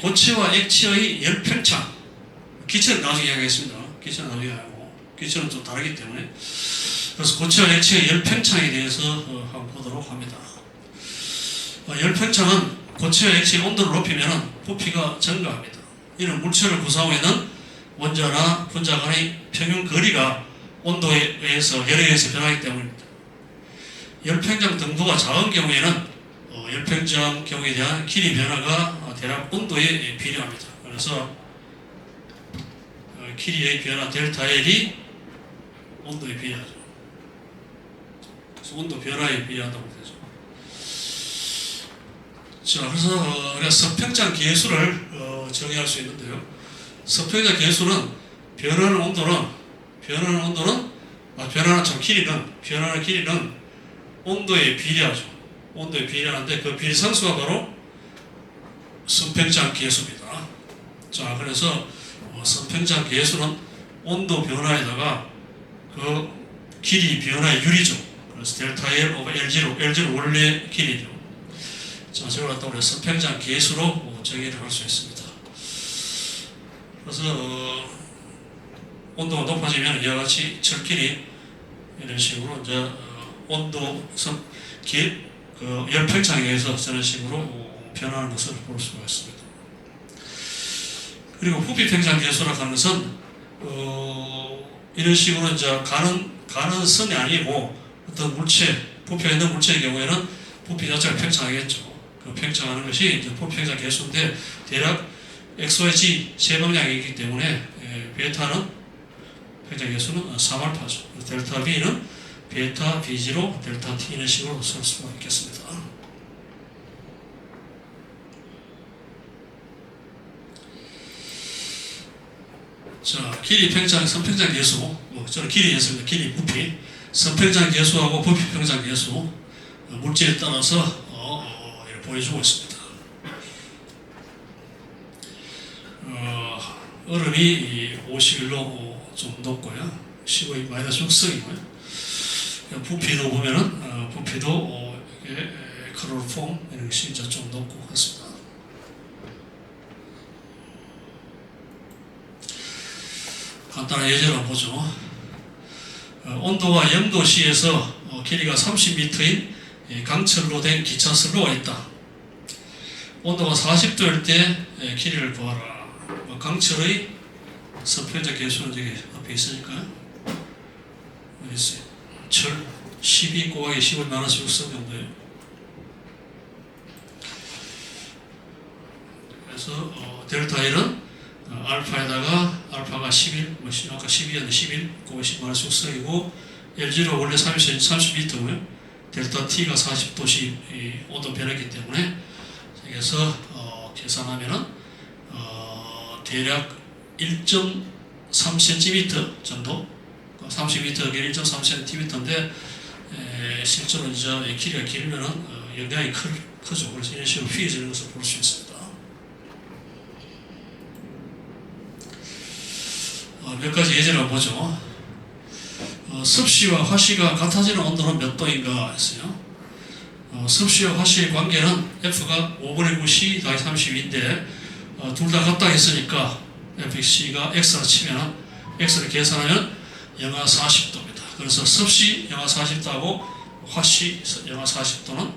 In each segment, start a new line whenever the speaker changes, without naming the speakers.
고체와 액체의 열팽창, 기체는 나중에 이야기하겠습니다. 기체는 나중에 하고, 기체는 좀 다르기 때문에. 그래서 고체와 액체의 열팽창에 대해서 한번 보도록 합니다. 열팽창은 고체와 액체의 온도를 높이면 부피가 증가합니다. 이는 물체를 구성하고 있는 원자나 분자 간의 평균 거리가 온도에 의해서, 열에 의해서 변하기 때문입니다. 열팽창 등도가 작은 경우에는 열팽창 경우에 대한 길이 변화가 대략 온도에 비례합니다. 그래서 길이의 변화 델타 L이 온도에 비례하죠. 그래서 온도 변화에 비례한다고 되죠. 자, 그래서 우리가 서팽창 계수를 정의할 수 있는데요. 서팽창 계수는 변하는 길이는 온도에 비례하죠. 온도에 비례하는데 그 비례상수가 바로 서팽창 계수입니다. 자, 그래서 서팽창 계수는 온도 변화에다가 그 길이 변화의 유리죠. 그래서 델타 L 오버 L0 원래 길이죠. 자, 저걸 갖다 우리가 서팽창 계수로 정의를 할 수 있습니다. 그래서 온도가 높아지면 이와 같이 철끼리 이런 식으로 이제 온도 열팽창에 의해서 저런 식으로 변하는 것을 볼 수가 있습니다. 그리고 부피팽창 계수라고 하는 것은 이런 식으로 이제 가는 선이 아니고 어떤 물체, 부피가 있는 물체의 경우에는 부피 자체가 팽창하겠죠. 그 팽창하는 것이 이제 부피팽창 계수인데 대략 XY, Z 세 방향이기 때문에 베타는 팽창 계수는 3알파죠. 델타 B는 베타 B0 델타 T 이런 식으로 쓸 수가 있겠습니다. 자, 길이 팽창, 선팽창 계수, 저는 길이 했습니다. 길이 부피, 선팽창 계수하고 부피 팽창 계수 물질에 따라서 보여주고 있습니다. 얼음이 51로 좀 높고요. 15의 마이너스 6성이고요. 부피도 보면은 부피도 클로로폼 이런 것이 이제 좀 높고 그렇습니다. 간단한 예제를 한번 보죠. 온도가 0도씨에서 길이가 30m인 강철로 된 기차 선로가 있다. 온도가 40도일 때 길이를 구하라. 강철의 서팽창 계수는 저기 앞에 있으니까요. 어디 있어요? 철 12 곱하기 10을 나눠서 6성 정도예요. 그래서 델타 L은 알파에다가 알파가 11, 아까 12였는데 11 곱하기 10 마이너스 6성이고 L0 원래 30m고요. 델타 T가 40도씩 온도 변했기 때문에 여기서 계산하면은 대략 1.3cm 정도 30m에 1.3cm인데 실제로 이제 길이가 길면은 영향이 크죠. 그래서 이런 식으로 휘어지는 것을 볼 수 있습니다. 몇 가지 예제를 한번 보죠. 습시와 화시가 같아지는 온도는 몇 도인가 했어요. 습시와 화시의 관계는 F가 5분의 9 C 더하기 32인데 둘 다 같다 했으니까 FC가 X라 치면 X를 계산하면 영하 40도입니다. 그래서 습시 영하 40도하고 화시 영하 40도는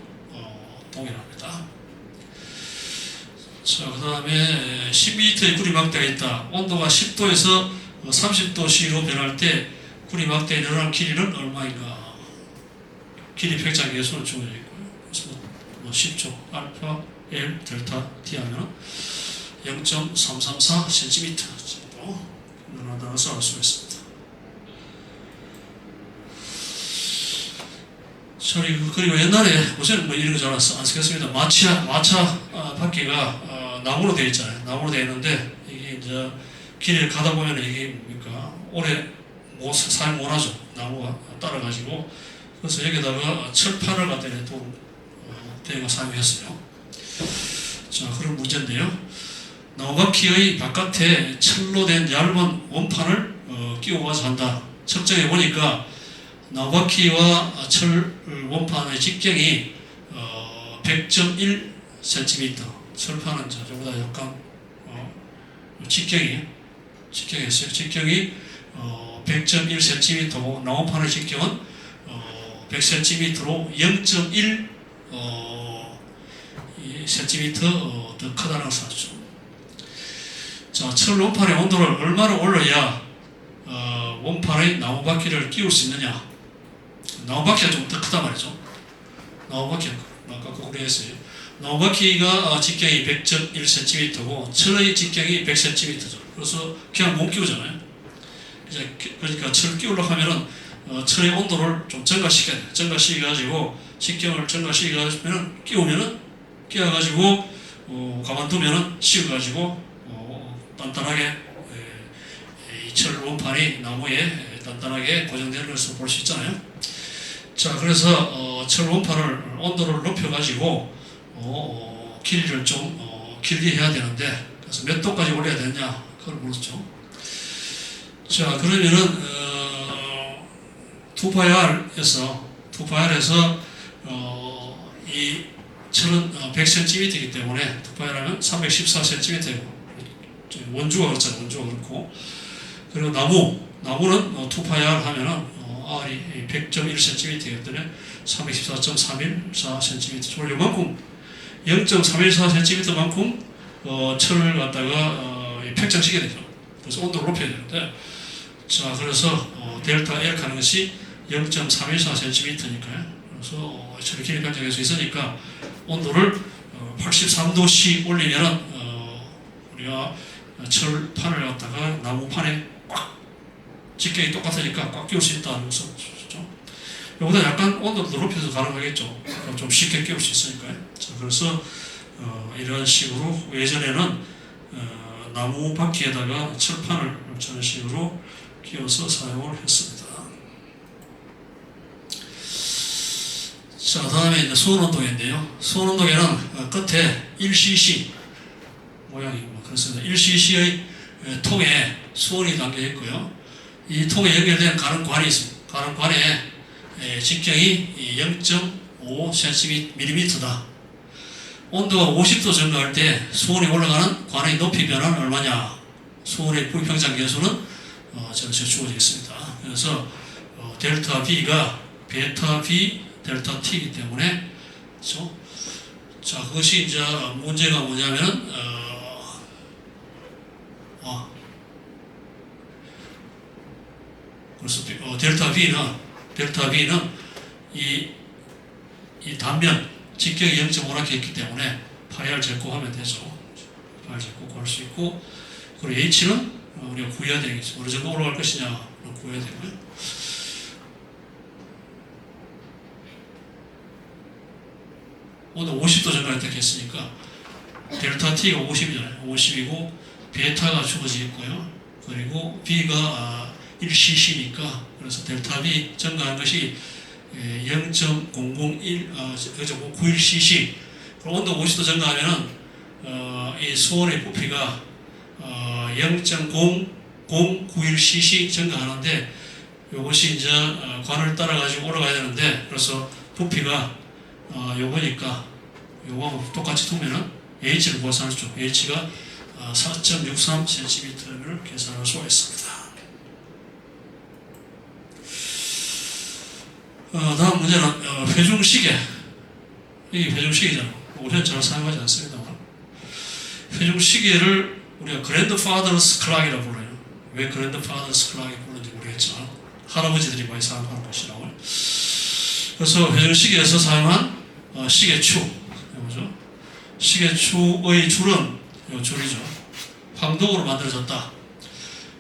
동일합니다. 자, 그 다음에 10m의 구리막대가 있다. 온도가 10도에서 30도씨로 변할 때 구리막대에 늘어난 길이는 얼마인가? 길이 팽창 계수는 주어져 있고요. 그래서 10초 알파 L 델타 T 하면 0.334cm 정도 늘어난다고 알 수가 있습니다. 그리고 옛날에 요새는 뭐 이런 거 잘 안 쓰겠습니다. 마차 바퀴가 나무로 되어 있잖아요. 나무로 되어 있는데 이게 이제 길을 가다 보면 이게 뭡니까? 오래 사용 못하죠. 나무가 따라가지고. 그래서 여기다가 철판을 갖다 또 대거 사용했어요. 자, 그런 문제인데요. 나무바퀴의 바깥에 철로 된 얇은 원판을 끼워가지고 한다. 측정해 보니까 나무바퀴와 철 원판의 직경이 100.1cm, 철판은 저보다 약간 직경했어요. 직경이 100.1cm고 나무판의 직경은 100cm로 0.1 cm 더 크다는 것을 알죠. 자, 철 원판의 온도를 얼마나 올려야 원판의 나무 바퀴를 끼울 수 있느냐? 나무 바퀴가 좀 더 크단 말이죠. 나무 바퀴가 아까 그랬어요. 나무 바퀴가 직경이 100.1cm고 철의 직경이 100cm죠. 그래서 그냥 못 끼우잖아요. 그러니까 철 끼우려고 하면은 철의 온도를 좀 증가시켜야 돼요. 증가시켜가지고 직경을 증가시켜가지고 끼워가지고 가만두면은 식어가지고 단단하게 이 철 원판이 나무에 단단하게 고정되는 것을 볼 수 있잖아요. 자, 그래서 철 원판을 온도를 높여가지고 길이를 좀 길게 해야 되는데, 그래서 몇 도까지 올려야 되느냐 그걸 물었죠. 자, 그러면은 2πr에서 이 철은 100cm이기 때문에 2πr하면 314cm이고 원주가 그렇잖아요. 원주가 그렇고, 그리고 나무는 2πr 하면은 R이 100.1cm이기 때문에 314.314cm. 요만큼 0.314cm만큼 철을 갖다가 팽창시켜야 되죠. 그래서 온도를 높여야 되는데, 자, 그래서 델타 L 하는 것이 0.314cm니까요. 그래서 철의 길이 팽창할 수 있으니까 온도를 83도씨 올리면은 우리가 철판을 갖다가 나무판에 꽉 직경이 똑같으니까 꽉 끼울 수 있다는 것을 알죠. 이보다 약간 온도를 더 높여서 가능하겠죠. 좀 쉽게 끼울 수 있으니까요. 자, 그래서 이런 식으로 예전에는 나무 바퀴에다가 철판을 저런 식으로 끼워서 사용을 했습니다. 자, 다음에 이제 수온온도계인데요. 수온온도계는 끝에 1cc 모양이 그렇습니다. 1cc의 통에 수온이 담겨 있고요. 이 통에 연결된 가는관이 있습니다. 가는관에 직경이 0.5mm다. 온도가 50도 증가할 때 수온이 올라가는 관의 높이 변화는 얼마냐? 수온의 부평장 계수는 전체 주어져 있습니다. 그래서 델타 B가 베타 B 델타 T이기 때문에, 그렇죠? 자, 그것이 이제 문제가 뭐냐면은 그래서 델타 B는 이 단면 직경이 0.5나 있기 때문에 파이를 제곱하면 되죠. 파이를 제곱 구할 수 있고, 그리고 H는 우리가 구해야 되겠죠. 어느 정도 올라갈 것이냐 구해야 되고요. 오늘 50도 정도할 때 했으니까 델타 T가 50이잖아요. 50이고 베타가 주어져 있고요. 그리고 B가 1cc니까 그래서 델타 B 증가한 것이 0.00191cc. 온도 50도 증가하면은 이 수온의 부피가 0.0091cc 증가하는데, 이것이 이제 관을 따라 가지고 올라가야 되는데, 그래서 부피가 요거니까 요거하고 똑같이 두면은 H를 구할 수 있죠. H가 4.63cm를 계산할 수가 있습니다. 다음 문제는 회중시계. 이게 회중시계잖아요. 우리는 잘 사용하지 않습니다만, 회중시계를 우리가 그랜드파더스 클락이라고 불러요. 왜 그랜드파더스 클락이 부르는지 모르겠지만 할아버지들이 많이 사용하는 것이라고요. 그래서 회중시계에서 사용한 시계추, 이거죠. 시계추의 줄은 요 줄이죠. 황동으로 만들어졌다.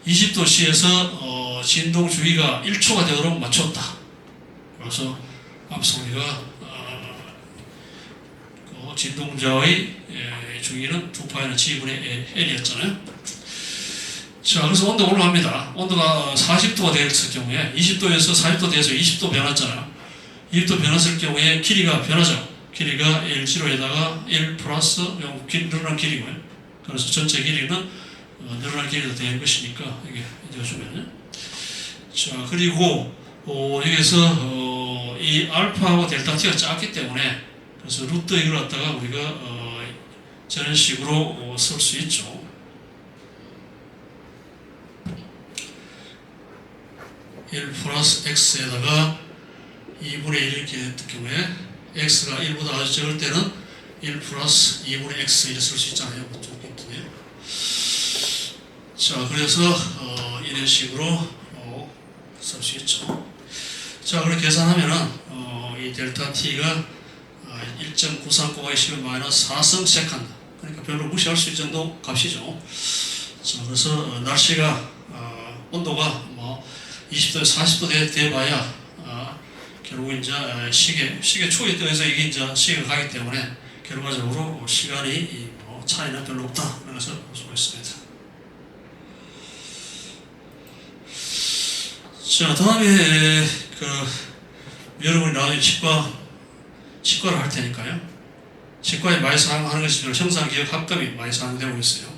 20도씨에서 진동 주기가 1초가 되도록 맞췄다. 그래서 앞소리가 진동자의 주기는 2π는 G분의 L이었잖아요. 자, 그래서 온도가 올라갑니다. 온도가 40도가 되었을 경우에 20도에서 40도 돼서 20도 변했잖아요. 20도 변했을 경우에 길이가 변하죠. 길이가 L0에다가 L 플러스 늘어난 길이고요. 그래서 전체 길이는 늘어난 길이가 된 것이니까 이게 이어주면요. 자, 그리고 여기서 이 알파하고 델타 T가 작기 때문에, 그래서 루트 이걸 갖다가 우리가 저런 식으로 쓸 수 있죠. 1 플러스 x에다가 2분의 1 이렇게 했을 경우에 x가 1보다 아주 적을 때는 1 플러스 2분의 x 이렇게 쓸 수 있잖아요. 자, 그래서 이런 식으로 쓸 수 있죠. 자, 그렇게 계산하면은 이 델타 t가 1.93 곱하기 10의 마이너스 4성 세컨드, 그러니까 별로 무시할 수 있을 정도 값이죠. 자, 그래서 날씨가 온도가 뭐 20도, 40도 돼봐야 결국 이제 시계 초에 떠서 이게 이제 시계가 가기 때문에 결과적으로 시간이 뭐 차이는 별로 없다, 그런 것을 볼 수가 있습니다. 자, 다음에 여러분이 나중에 치과를 할 테니까요. 치과에 많이 사용하는 것이 형상기억 합금이 많이 사용되고 있어요.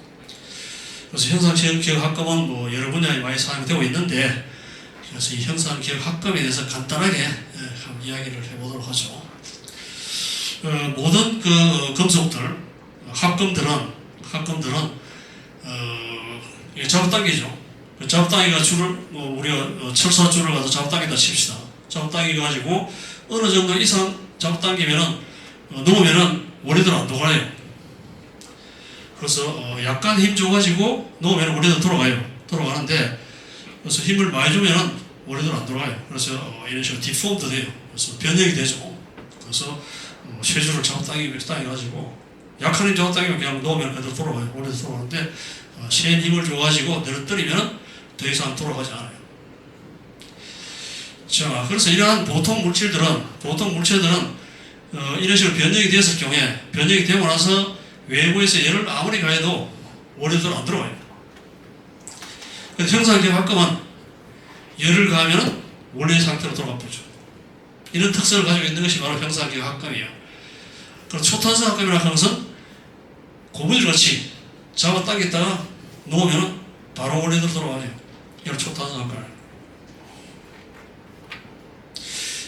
그래서 형상기억 합금은 뭐 여러 분야에 많이 사용되고 있는데, 그래서 이 형상기억 합금에 대해서 간단하게 한번 이야기를 해보도록 하죠. 모든 금속들, 합금들은 작업단계죠. 작업단계가 우리가 철사줄을 가서 작업단계다 칩시다. 작업단계 가지고 어느 정도 이상 작업단계면은 놓으면은 원래대로 안 돌아가요. 그래서 약간 힘 줘가지고 놓으면 원래대로 돌아가는데, 그래서 힘을 많이 주면은 원래대로 안 돌아가요. 그래서 이런 식으로 디폼도 돼요. 그래서 변형이 되죠. 그래서 쇠줄을 작업당겨가지고 약한 힘 작업당기면 그냥 놓으면 그대로 돌아가요. 원래대로 돌아가는데 센 힘을 줘가지고 늘어뜨리면 더 이상 돌아가지 않아요. 자, 그래서 이러한 보통 물체들은 이런 식으로 변형이 되었을 경우에, 변형이 되고 나서 외부에서 열을 아무리 가해도 원래대로 안 들어가요. 그래서 형상기억 합금은 열을 가하면 원래 상태로 돌아가 보죠. 이런 특성을 가지고 있는 것이 바로 형상기억 합금이에요. 그리고 초탄성 합금이라고 하는 것은 고무줄같이 잡아당겼다가 놓으면 바로 원래대로 돌아가요. 이걸 초탄성 합금이에요.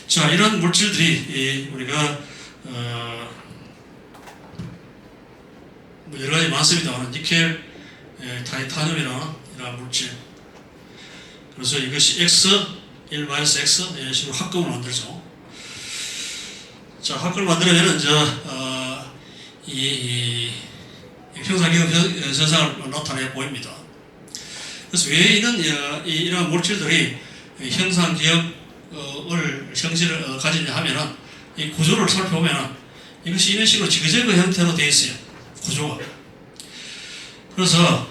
자, 이런 물질들이 우리가 여러 가지 많습니다. 니켈, 타이타늄이나 이런 물질. 그래서 이것이 X, 1-X 이런 식으로 합금을 만들죠. 자, 합금을 만들려면 이제 이 형상기억 현상을 나타내 보입니다. 그래서 왜 이런 물질들이 형상기억을 형질을 가지냐 하면은 이 구조를 살펴보면은 이것이 이런 식으로 지그재그 형태로 되어 있어요. 구조가. 그래서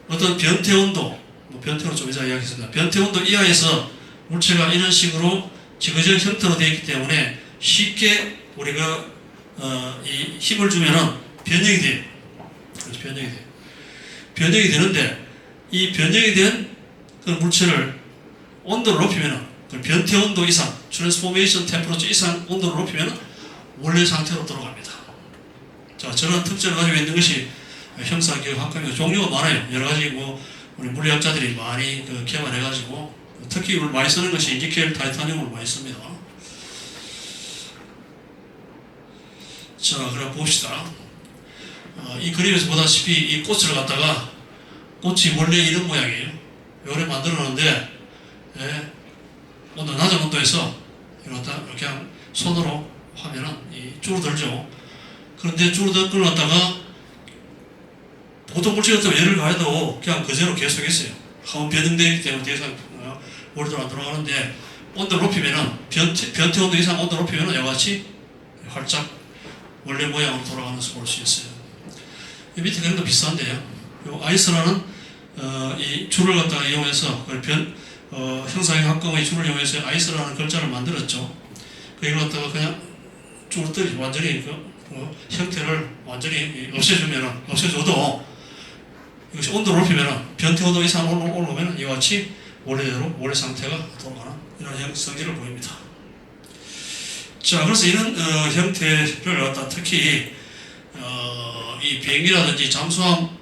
어떤 변태 온도, 변태로 좀 이따 이야기했습니다. 변태 온도 이하에서 물체가 이런 식으로 지그재그 형태로 되어 있기 때문에 쉽게 우리가 이 힘을 주면은 변형이 돼요. 그래서 변형이 되는데, 이 변형이 된 그 물체를 온도를 높이면은 그 변태 온도 이상, 트랜스포메이션 템퍼러처 이상 온도를 높이면은 원래 상태로 돌아갑니다. 자, 저런 특징을 가지고 있는 것이 형상기억 합금이고 종류가 많아요. 여러 가지 우리 물리학자들이 많이 개발해가지고, 특히 많이 쓰는 것이 니켈, 타이타늄을 많이 씁니다. 자, 그럼 봅시다. 이 그림에서 보다시피 이 꽃을 갖다가, 꽃이 원래 이런 모양이에요. 요래 만들어놨는데, 낮은 온도에서 이렇게 그냥 손으로 하면은 줄어들죠. 그런데 줄어들었다가 보통 물질 같은 열을 가해도 그냥 그대로 계속 있어요. 한번 변형되기 때문에 더 이상 원래대로 안 들어가는데, 온도를 높이면은 변태 온도 이상 온도를 높이면은 이와 같이 활짝 원래 모양으로 돌아가는 것을 볼 수 있어요. 이 밑에 그림도 비슷한데요. 요 아이스라는 이 줄을 갖다가 이용해서 형상의 합금의 줄을 이용해서 아이스라는 글자를 만들었죠. 이걸 갖다가 그냥 줄들이 완전히 형태를 완전히 없애줘도 이것이 온도를 높이면 변태 온도 이상 올라오면 이와 같이 원래 상태가 돌아가는 이런 성질을 보입니다. 자, 그래서 이런 형태를 갖다 특히 이 비행기라든지 잠수함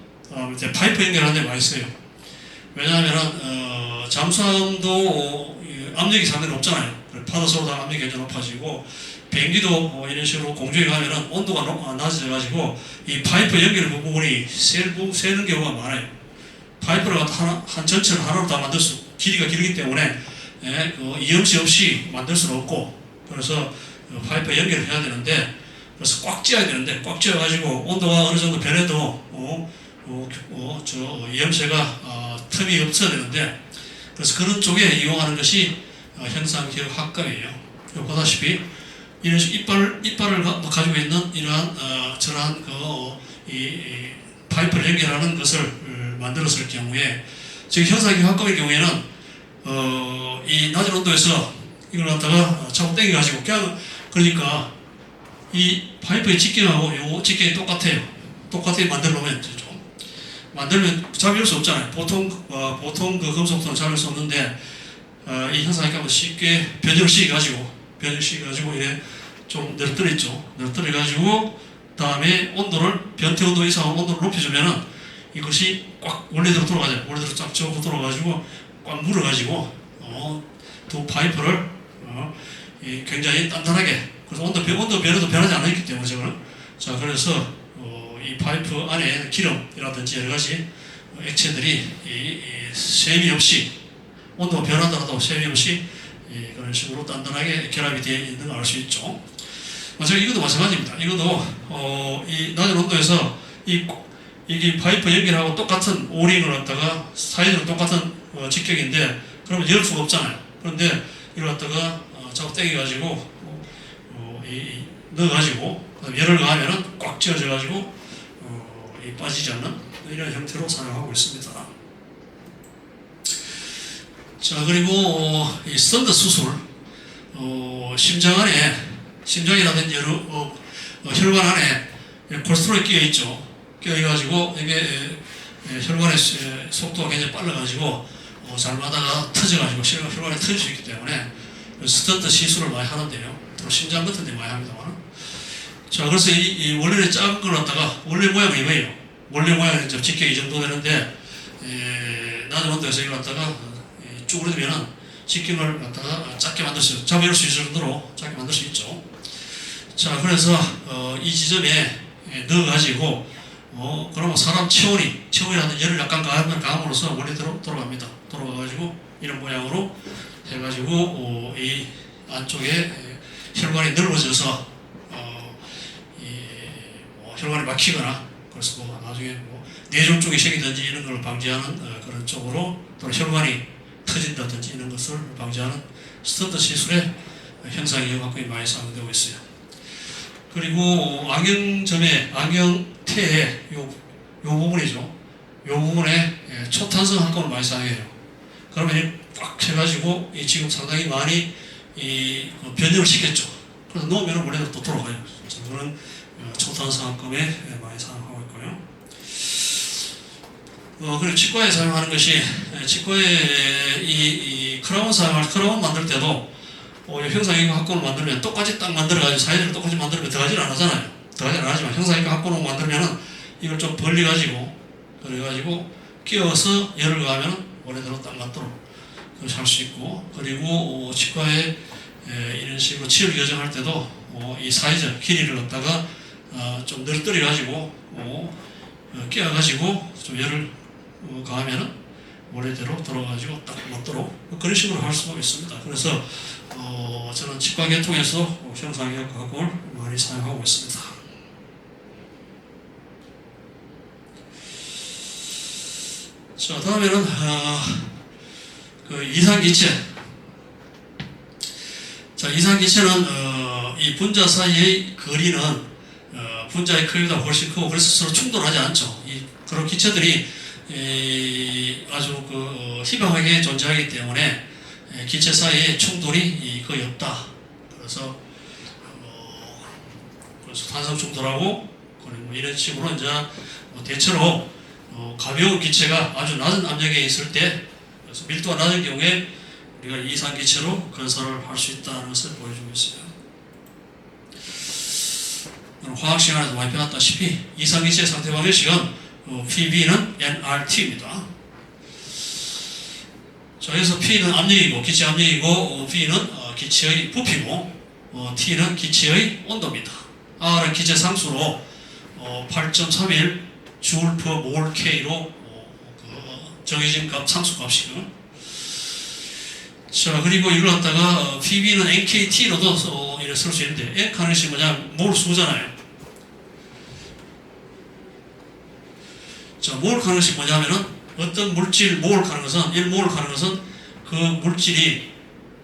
파이프 연결하는 데 많이 써요. 왜냐하면 잠수함도 압력이 상당히 높잖아요. 파도 쏘다 압력이 굉장히 높아지고, 비행기도 이런 식으로 공중에 가면은 온도가 낮아져가지고 이 파이프 연결 부분이 새는 경우가 많아요. 파이프를 갖다 한 전체를 하나로 다 만들 수 길이가 길기 때문에 그 이염시 없이 만들 수는 없고, 그래서 파이프에 연결을 해야 되는데, 그래서 꽉 찌어야 되는데, 꽉 찌어가지고 온도가 어느 정도 변해도 이염새가 틈이 없어야 되는데, 그래서 그런 쪽에 이용하는 것이 형상기억 합금이에요. 보다시피 이런 이빨을 가지고 있는 이러한 저러한 이 파이프를 연결하는 것을 만들었을 경우에, 즉 형상기억 합금의 경우에는 이 낮은 온도에서 이걸 갖다가 자꾸 당겨가지고 그러니까 이 파이프의 직경하고 요 직경이 똑같아요. 똑같게 만들어 놓으면 되죠. 만들면 잡을 수 없잖아요. 보통 그 금속도는 잡을 수 없는데, 이 현상이 쉽게 변형을 시켜가지고 이래 좀 늘어뜨렸죠. 늘어뜨려가지고 다음에 온도를 변태 온도 이상 온도를 높여주면은 이것이 꽉 원래대로 돌아가죠. 원래대로 쫙 접고 돌아가지고 꽉 물어가지고 두 파이프를 굉장히 단단하게, 그래서 온도 변해도 변하지 않았기 때문에 저거는, 자, 그래서 이 파이프 안에 기름이라든지 여러 가지 액체들이 셈이 없이, 온도가 변하더라도 셈이 없이 그런 식으로 단단하게 결합이 되어 있는 걸 알 수 있죠. 이것도 마찬가지입니다. 이것도 이 낮은 온도에서 이게 파이프 연결하고 똑같은 오링을 갖다가 사이즈는 똑같은 직격인데, 그러면 열 수가 없잖아요. 그런데 이걸 갖다가 자꾸 당겨가지고 넣어가지고 열을 가하면은 꽉 쥐어져가지고 빠지지 않는 이런 형태로 사용하고 있습니다. 자, 그리고 이 스턴트 수술, 심장 안에, 심장이라든지 여러 혈관 안에 콜레스테롤이 끼어 있죠. 끼어 있가지고 이게 혈관의 속도가 굉장히 빨라가지고 잘못하다가 터져가지고 혈관이 터질 수 있기 때문에 스턴트 시술을 많이 하는데요. 또 심장 같은 데 많이 합니다만. 자, 그래서 이 원래는 작은 걸 갖다가, 원래 모양은 이거예요. 원래 모양은 이제 직격이 이 정도 되는데, 낮은 온도에서 이걸 갖다가 쭈그러들면은 직경을 갖다가 작게 만들 수, 잡아열 수 있을 정도로 작게 만들 수 있죠. 자, 그래서 이 지점에 넣어가지고 그러면 사람 체온이라는 열을 약간 가함으로써 원래대로 돌아갑니다. 돌아가가지고 이런 모양으로 해가지고 이 안쪽에 혈관이 넓어져서 혈관이 막히거나, 그래서 나중에 뇌종 쪽이 생기든지 이런 걸 방지하는 그런 쪽으로, 또는 혈관이 터진다든지 이런 것을 방지하는 스턴트 시술의 형상기억 합금이 많이 사용되고 있어요. 그리고 안경테의 요 부분이죠. 요 부분에 초탄성 합금을 많이 사용해요. 그러면 꽉 해가지고 지금 상당히 많이 변형을 시켰죠. 그래서 놓으면 원래대로 또 돌아가요. 그런 초탄성 합금에 많이 사용하고 있고요. 그리고 치과에 사용하는 것이, 치과에 이 크라운 만들 때도 형상기억 합금을 만들면 똑같이 딱 만들어가지고 사이즈를 똑같이 만들면 들어가지는 안 하잖아요. 들어가지는 안 하지만 형상기억 합금을 만들면은 이걸 좀 벌려가지고, 그래가지고 끼워서 열을 가하면 원래대로 딱 맞도록 그렇게 할 수 있고, 그리고 치과에 이런 식으로 치열 교정할 때도 이 사이즈, 길이를 갖다가 좀 늘어뜨려가지고 끼워가지고 좀 열을 가하면은 원래대로 돌아가지고 딱 맞도록 그런 식으로 할 수가 있습니다. 그래서 저는 치과 계통에서 형상기억 합금을 많이 사용하고 있습니다. 자, 다음에는 그 이상기체. 자, 이상기체는 이 분자 사이의 거리는 분자의 크기보다 훨씬 크고, 그래서 서로 충돌하지 않죠. 그런 기체들이 아주 희방하게 존재하기 때문에 기체 사이에 충돌이 거의 없다. 그래서 탄성 충돌하고, 그리고 이런 식으로 이제 대체로 가벼운 기체가 아주 낮은 압력에 있을 때, 그래서 밀도가 낮은 경우에 우리가 이상 기체로 건설을 할 수 있다는 것을 보여주고 있어요. 화학 시간에서 많이 배웠다시피 이상 기체의 상태 방정식은 PV는 nRT입니다. 자, 그래서 P는 압력이고, 기체 압력이고, V는 기체의 부피고, T는 기체의 온도입니다. R은 기체 상수로 8.31 Joule per mole K로 정해진 값, 상수값이고요. 자, 그리고 이걸 갖다가 PB는 NKT로도 이렇게 쓸 수 있는데, N 하는 것이 뭐냐, 몰 수잖아요. 자, 몰 하는 것이 뭐냐면은, 어떤 물질 몰 하는 것은, 1몰 하는 것은 그 물질이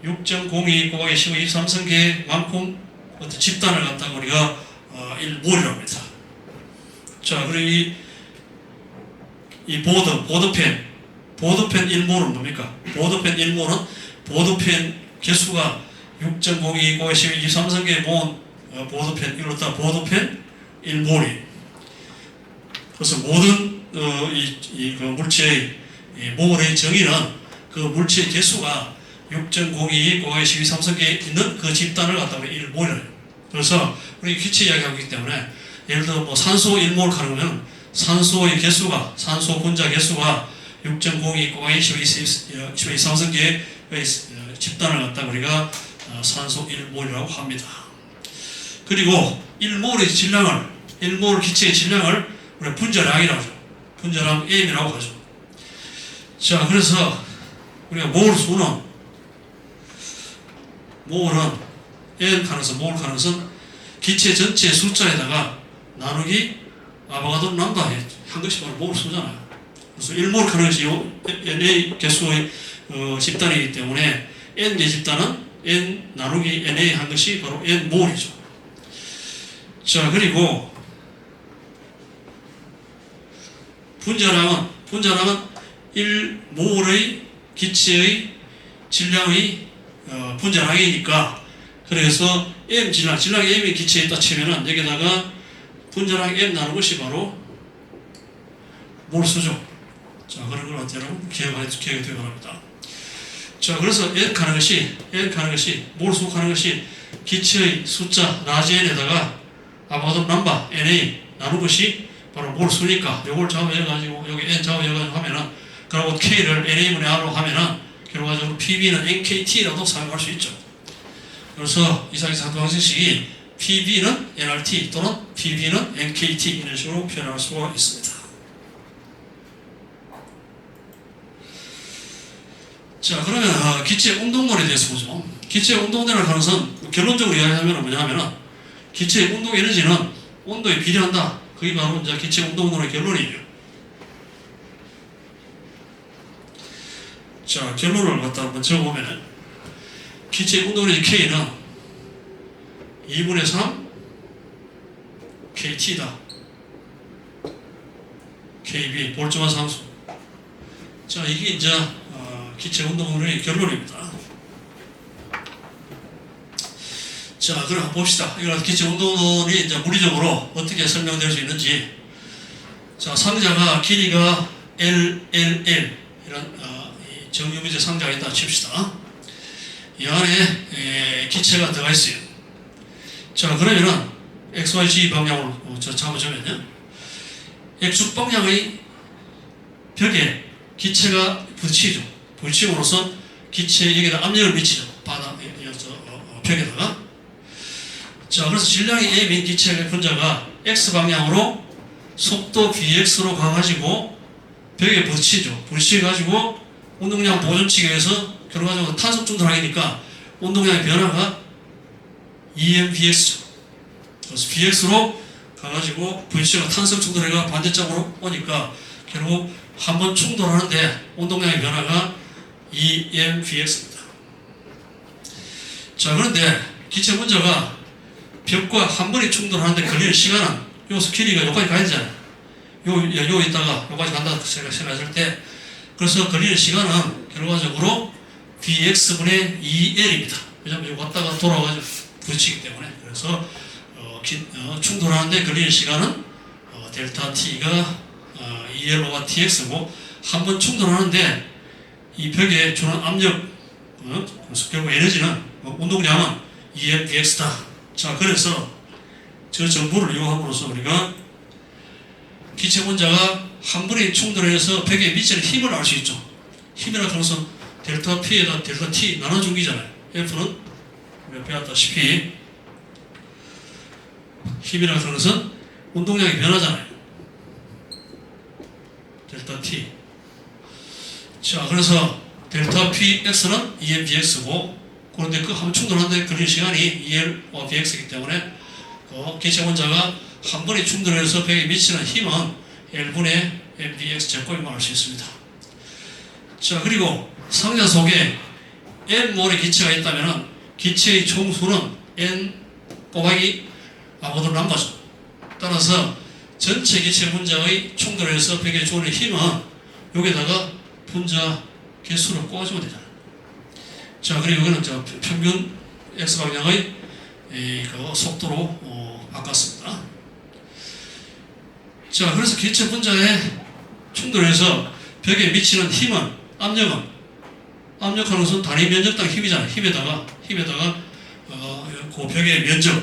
6.02 곱하기 10의 23성계만큼 어떤 집단을 갖다가 우리가 1몰이라고 합니다. 자, 그리고 이 보드펜 1몰은 뭡니까? 보드펜 1몰은 보드펜 개수가 6.02 곱하기 10의 23성계에 모은 보드펜, 이걸 갖다가 보드펜 1몰이. 그래서 모든 그 물체의 몰의 정의는 그 물체의 개수가 6.02 곱하기 12 3성계에 있는 그 집단을 갖다가 1몰이래요. 그래서 우리 기체 이야기하고 있기 때문에 예를 들어 뭐 산소 1몰 하는 거면 산소의 개수가, 산소 분자 개수가 6.02 곱하기 12 3성계의 집단을 갖다가 우리가 산소 1몰이라고 합니다. 그리고 1몰의 질량을, 1몰 기체의 질량을 우리가 분자량이라고 하죠. 분자량 M이라고 하죠. 자, 그래서 우리가 몰수는 N 가능성, 몰 가능성 기체 전체 숫자에다가 나누기 아보가드로 남바 한 것이 바로 몰수잖아요. 그래서 1몰 가능성이 NA 개수의 집단이기 때문에 N의 집단은 N 나누기 NA 한 것이 바로 N몰이죠. 자, 그리고 분자량은 1몰의 기체의 질량의 분자량이니까, 그래서 M 질량이 M의 기체에 있다 치면은 여기다가 분자량 M 나누는 것이 바로 몰수죠. 자, 그런 걸 여러분 기억이 되기 바랍니다. 자, 그래서 N 가는 것이 몰수 가는 것이 기체의 숫자 라지 N에다가 아보가드로 넘버 NA 나누는 것이 바로 몰수니까 요걸 작업해가지고 여기 N 작업해가지고 하면은, 그리고 K를 NA분의 R로 하면은 결과적으로 PB는 NKT라도 사용할 수 있죠. 그래서 이상기상도 방정식이 PB는 nRT 또는 PB는 NKT 이런 식으로 표현할 수가 있습니다. 자, 그러면 기체 운동론에 대해서 보죠. 기체 운동되는 가능성은 결론적으로 이야기하면 뭐냐면은 기체의 운동 에너지는 온도에 비례한다. 그게 바로 이제 기체 운동론의 결론이에요. 자, 결론을 갖다 한번 적어보면은 기체 운동에너지 K는 2분의 3 KT다. KB 볼트만 상수. 자, 이게 이제 기체 운동론의 결론입니다. 자, 그럼 한번 봅시다. 이거 기체 운동론이 이제 물리적으로 어떻게 설명될 수 있는지. 자, 상자가 길이가 LLL 이런 정유미제 상자가 있다 칩시다. 이 안에 기체가 들어가 있어요. 자, 그러면은 XYZ 방향으로 잡아주면요, X축 방향의 벽에 기체가 부딪히죠. 부딪힘으로써 기체에 여기다 압력을 미치죠. 벽에다가. 자, 그래서 질량이 M인 기체의 분자가 X 방향으로 속도 VX로 가가지고 벽에 부딪히죠. 부딪혀가지고 운동량 보존치기 위해서 결과적으로 탄속 충돌하기니까 운동량의 변화가 EMBX죠. 그래서 BX로 가가지고 VC가 탄속 충돌해가 반대쪽으로 오니까 결국 한번 충돌하는데 운동량의 변화가 EMBX입니다. 자, 그런데 기체 분자가 벽과 한 번에 충돌하는데 걸리는 시간은 여기서 길이가 여기까지 가야 되잖아요. 요 있다가 여기까지 간다 생각했을 때, 그래서 걸리는 시간은 결과적으로 BX분의 2L입니다. 왜냐하면 여기 왔다가 돌아가지고 부딪히기 때문에. 그래서 충돌하는데 걸리는 시간은 델타 T가 2L과 TX고, 한 번 충돌하는데 이 벽에 주는 압력, 그래서 결국 에너지는, 운동량은 EMBX다. 자, 그래서 저 정보를 이용함으로써 우리가 기체 분자가 한 번에 충돌해서 벽에 미치는 힘을 알 수 있죠. 힘이라는 것은 델타 P에다 델타 T 나눠준 기잖아요. F는 우리가 배웠다시피 힘이라는 것은 운동량이 변하잖아요. 델타 T. 자, 그래서 델타 Px는 EMBx고, 그런데 그 함 충돌하는데 걸리는 시간이 EL와 BX이기 때문에 기체 원자가 한 번에 충돌해서 벽에 미치는 힘은 L분의 MBX 제곱이만 알 수 있습니다. 자, 그리고 상자 속에 N몰의 기체가 있다면 기체의 총수는 N 곱하기 아보도 남바죠. 따라서 전체 기체 분자의 충돌에서 벽에 주어지는 힘은 여기다가 분자 개수를 꽂아주면 되잖아요. 자, 그리고 이거는 평균 X방향의 그 속도로 바꿨습니다. 자, 그래서 기체 분자의 충돌에서 벽에 미치는 힘은, 압력하는 것은 단위 면적당 힘이잖아요. 힘에다가 그 벽의 면적,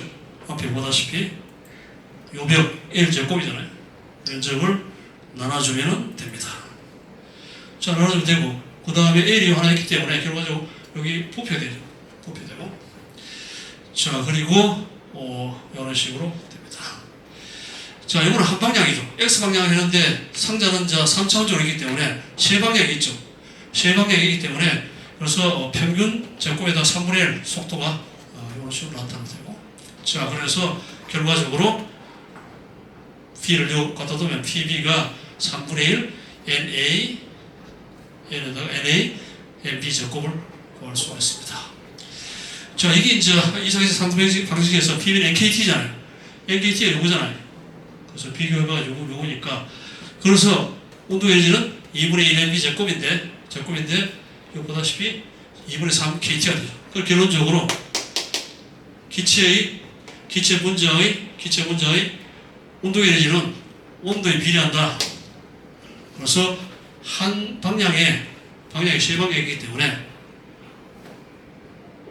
앞에 보다시피 요 벽 L제곱이잖아요. 면적을 나눠주면 됩니다. 자, 나눠주면 되고, 그 다음에 L이 하나 있기 때문에 결과적으로 여기 부표되죠. 부표되고. 자, 그리고 이런 식으로 됩니다. 자, 이거는 한 방향이죠. X방향을 했는데 상자는 3차원적으로 있기 때문에 세 방향이 있죠. 세 방향이 있기 때문에 그래서 평균 제곱에다 3분의 1 속도가 이런 식으로 나타나고. 자, 그래서 결과적으로 P를 갖다 두면 PB가 3분의 1 NA N에다가 NA NB 제곱을 구할 수가 있습니다. 자, 이게 이제 이상에서 상수 방식에서 P는 NKT잖아요. NKT가 요거잖아요. 그래서 비교해봐가지고 요거니까. 그래서 온도 에너지는 2분의 1 NB 제곱인데 이거 보다시피 2분의 3 KT가 되죠. 그래서 결론적으로 기체 분자의 온도 에너지는 온도에 비례한다. 그래서 한 방향에 세 방향이기 때문에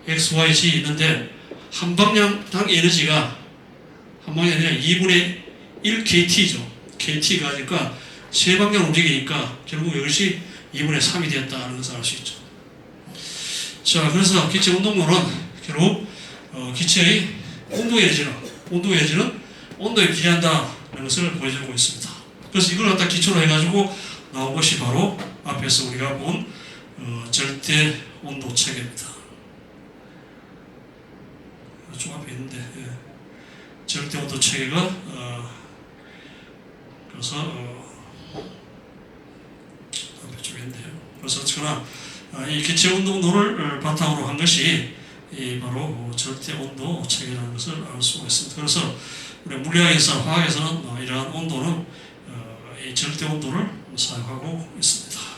X, Y, Z 있는데 한 방향당 에너지가 2분의 1 KT죠. KT가 하니까 세 방향 움직이니까 결국 이것이 2분의 3이 되었다는 것을 알 수 있죠. 자, 그래서 기체 운동론은 결국 기체의 온도 에너지는 온도에 비례한다는 것을 보여주고 있습니다. 그래서 이걸 갖다 기초로 해가지고 나온 것이 바로 앞에서 우리가 본 절대 온도 체계입니다. 좀 앞에 있는데, 절대 온도 체계가 그래서 앞에 쪽에 있는데요. 그래서 어쨌거나 이 기체 운동론을 바탕으로 한 것이 바로 절대 온도 체계라는 것을 알 수가 있습니다. 그래서 우리 물리학에서 화학에서는 이러한 온도는 이 절대 온도를 사용하고 있습니다.